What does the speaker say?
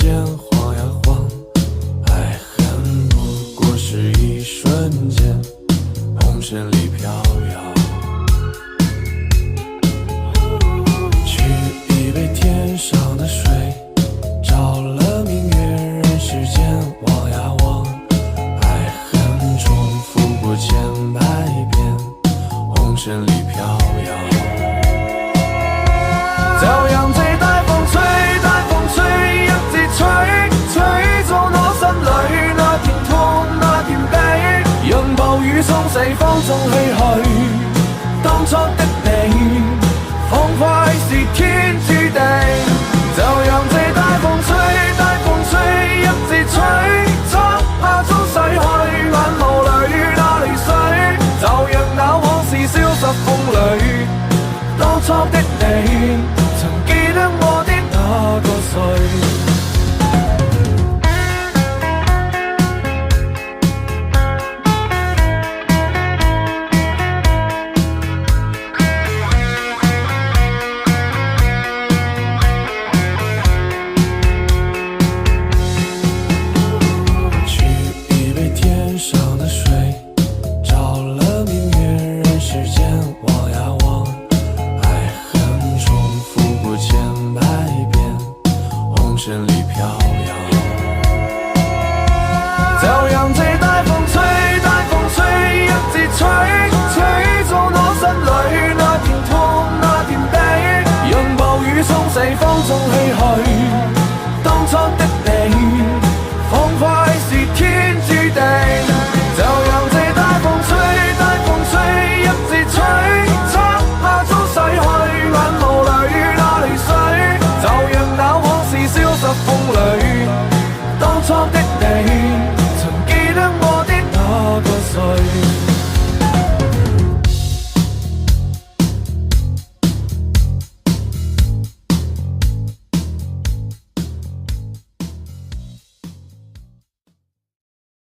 间晃呀晃，爱恨不过是一瞬间，红尘里飘摇。取一杯天上的水，照了明月，人世间望呀望，爱恨重复过千百遍，红尘里飘摇。就讓這大風吹，大風吹，一直吹，吹中我心裏那片痛，那片悲。讓暴雨沖洗放縱唏噓，當初的你，彷彿是天注定。就讓這大風吹，大風吹，一直吹，漆黑中逝去，眼眸裏那淚水。就讓那往事消失風裏，當初的你。記得我的那個誰？取一杯天上的水，照了明月，人世間望呀望，愛恨重複過千百遍，紅塵裡飄搖。就讓這大風吹，大風吹，一直吹，吹中我心裡那片痛，那片悲。讓暴雨沖洗放縱唏噓，當初的你，彷彿是天注定。就讓這大風吹，大風吹，一直吹，漆黑中逝去，眼眸裏那淚水。就讓那往事消失風裏，當初的你，曾記得我的那個誰？